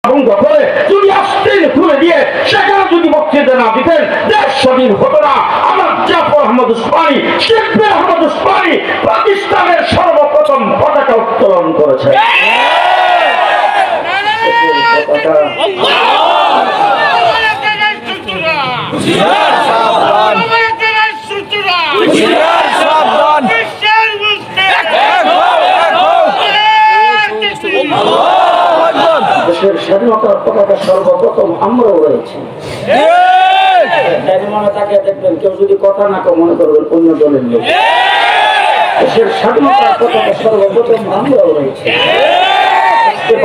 ভঙ্গ করে যদি আস্তিন খুলে দিয়ে সেখানে যদি বক্তৃতা না দিতেন, দেশ স্বাধীন হতো না। আমার জাফর আহমদ উসমানী, শিববির আহমদ উসমানী পাকিস্তানের সর্বপ্রথম পতাকা উত্তোলন করেছে। দেশের স্বাধীনতার পতাকা সর্বপ্রথম আমরাও রয়েছি। মনে থাকে দেখবেন, কেউ যদি কথা না কেউ মনে করবেন অন্য দলের লোক। দেশের স্বাধীনতার পতাকা সর্বপ্রথম আমরাও রয়েছি।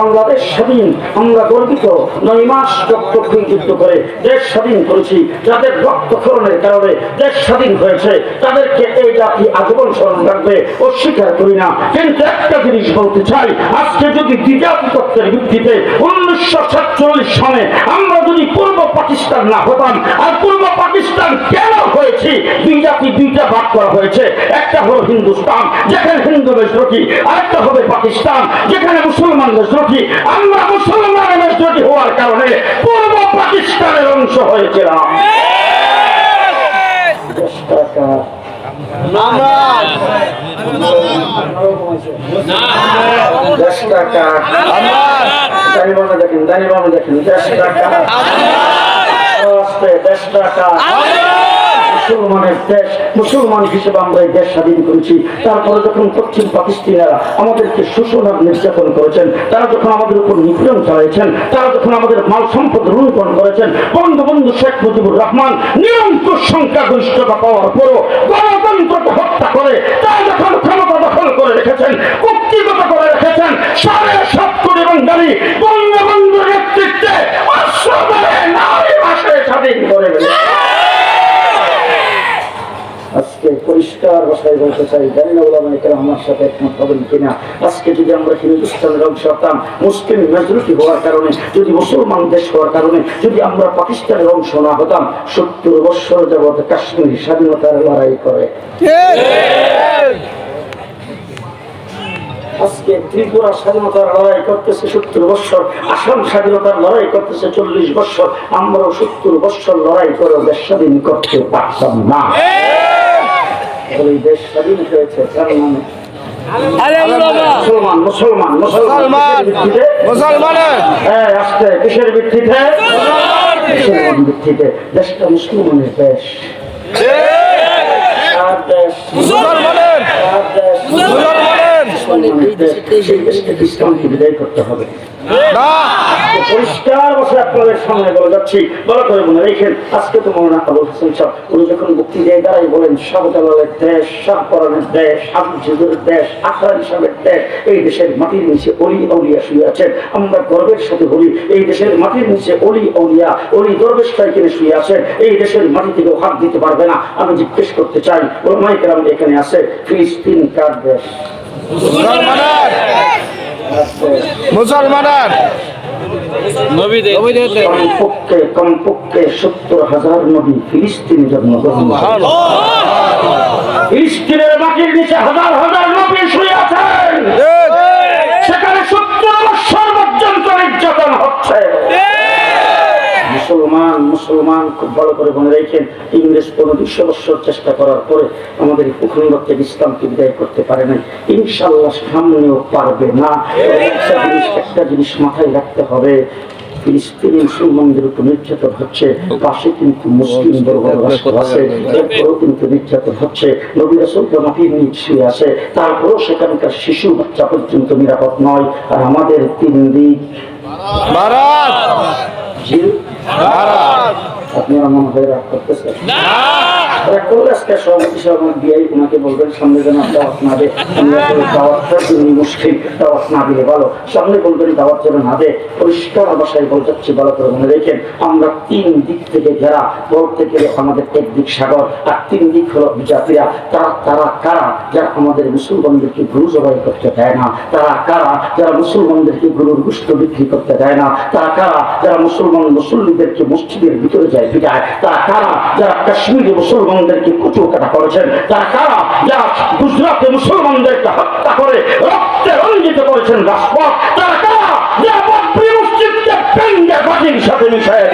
বাংলাদেশ স্বাধীন, আমরা গর্বিত। 9 মাস রক্তক্ষয়ী যুদ্ধ করে দেশ স্বাধীন করেছি। যাদের রক্তক্ষরণের কারণে দেশ স্বাধীন হয়েছে তাদেরকে এই জাতি আজীবন স্মরণ রাখবে, অস্বীকার করি না। কিন্তু একটা জিনিস বলতে চাই, আজকে যদি দ্বিজাতিত্বের ভিত্তিতে 1947 সালে আমরা যদি পূর্ব পাকিস্তান না হতাম, আর পূর্ব পাকিস্তান কেন হয়েছি? দুই জাতি দুইটা ভাগ করা হয়েছে। একটা হলো হিন্দুস্তান, যেখানে হিন্দু মেজরিটি, আরেকটা হবে পাকিস্তান, যেখানে মুসলমান মেজরিটি। আমরা মুসলমানের মেজরিটি হওয়ার কারণে পূর্ব পাকিস্তানের অংশ হয়েছিলাম। মুসলমানের দেশ, মুসলমান হিসেবে আমরা এই দেশ স্বাধীন করেছি। তারপরে যখন পশ্চিম পাকিস্তানিরা আমাদেরকে শোষণ আর নির্যাতন করেছেন, তারা যখন আমাদের উপর নিপীড়ন চালাইছেন, তারা যখন আমাদের মাল সম্পদ লুণ্ঠন করেছেন, বঙ্গবন্ধু শেখ মুজিবুর রহমান নিরঙ্কুশ সংখ্যাগরিষ্ঠতা পাওয়ার পরও গণতন্ত্রকে হত্যা করে তারা যখন ক্ষমতা দখল করে রেখেছেন, কুক্ষিগত করে রেখেছেন, 7.5 কোটি বাঙালি বঙ্গবন্ধুর নেতৃত্বে অস্ত্র ধরে 9 মাসে স্বাধীন করে ফেলেছে। আজকে পরিষ্কার ভাষায় বলতে চাই, জানি না ওলামায়ে কেরাম আমার সাথে একমত হবেন কিনা, আজকে যদি আমরা হিন্দুস্তানের অংশ হতাম, মুসলিম মেজরিটি হওয়ার কারণে, যদি মুসলমান দেশ হওয়ার কারণে যদি আমরা পাকিস্তানের অংশ না হতাম, 70 বছর যাবৎ কাশ্মীর স্বাধীনতার লড়াই করে। আজকে ত্রিপুরা স্বাধীনতার লড়াই করতেছে 70 বছর, আসাম স্বাধীনতার লড়াই করতেছে 40 বছর। আমরাও 70 বছর লড়াই করে দেশ স্বাধীন করতে পারতাম না। দেশ স্বাধীন হয়েছে মুসলমান মুসলমান মুসলমান আজকে কিসের ভিত্তিতে? ভিত্তিতে। দেশটা মুসলমানের দেশ। ইসলামকে বিদায় করতে হবে। পরিষ্কার বসে আপনাদের সামনে বলে যাচ্ছি, বলা করে মনে রেখেন। আজকে তো মৌলানা আবুল হাসান সাহেব উনি যখন বক্তৃতায় দাঁড়াই বলেন, শাহজালালের দেশ, শাহপরানের দেশ, আবু জিদুরের দেশ, আখরান সাহেবের দেশ, এই দেশের মাটির নিচে অলি আউলিয়া শুয়ে আছেন। আমরা গর্বের সাথে বলি, এই দেশের মাটির নিচে অলি আউলিয়া, অলি দরবেশ এখানে শুয়ে আছেন। এই দেশের মাটি থেকেও হাত দিতে পারবে না। আমি জিজ্ঞেস করতে চাই, ওলামায়ে কেরাম এখানে আছে, ফিলিস্তিন কার দেশ? মুসলমানের। কমপক্ষে 70,000 নবী ফিলিস্তিনে জন্মগ্রহণ করেছেন। ফিলিস্তিনের মাটির নিচে হাজার হাজার নবী শুয়ে আছেন, সেখানে 70 বছর পর্যন্ত নির্যাতন হচ্ছে। মুসলমান খুব ভালো করে মনে রেখেন, ইংরেজ 200 বছর চেষ্টা করার পরে আমাদের ভূখণ্ড থেকে ইসলামকে বিদায় করতে পারে নাই। ইনশাআল্লাহ সামনেও পারবে না। একটা জিনিস মাথায় রাখতে হবে, ফিলিস্তিনি মুসলমানদের উপর নির্যাতন হচ্ছে, পাশে কিন্তু মুসলিম রাষ্ট্র আছে, এরপরেও কিন্তু নির্যাতন হচ্ছে। নবী রাসূল মাটির নিচ শুয়ে আছে, তারপরেও সেখানকার শিশু বাচ্চা পর্যন্ত নিরাপদ নয়। আর আমাদের 3 দিক আপনারা মনে হয় রাগ করতেছেন। রাগ করলে আজকে সভাপতি সাহেব দিয়াই ওনাকে বলবেন সামনে যেন দাওয়াত না দেয়। দাওয়াতটা মুশকিল, দাওয়াত না দিলে ভালো, সামনে বলবেন দাওয়াত যেন না দেয়। পরিষ্কার ভাষায় বলতে চাচ্ছি, ভালো করে মনে রেখেন, আমরা 3 দিক থেকে ঘেরা। বলতে গেলে আমাদের একদিক সাগর, আর 3 দিক হলো জাতিরা। তারা কারা? যারা আমাদের মুসলমানদেরকে গরু জবাই করতে দেয় না। তারা কারা? যারা মুসলমানদেরকে গরুর গোশত বিক্রি করতে দেয় না। তারা কারা? যারা মুসল্লিদেরকে মসজিদের ভিতরে যায় পিটায়। তারা কারা? যারা কাশ্মীরে মুসলমানদেরকে কুচু কাটা করেছেন। তারা কারা? যারা গুজরাটে মুসলমানদেরকে হত্যা করে রক্তে রঞ্জিত করেছেন রাজপথ। তারা কারা? যারা বাবরি মসজিদকে বিষয়ে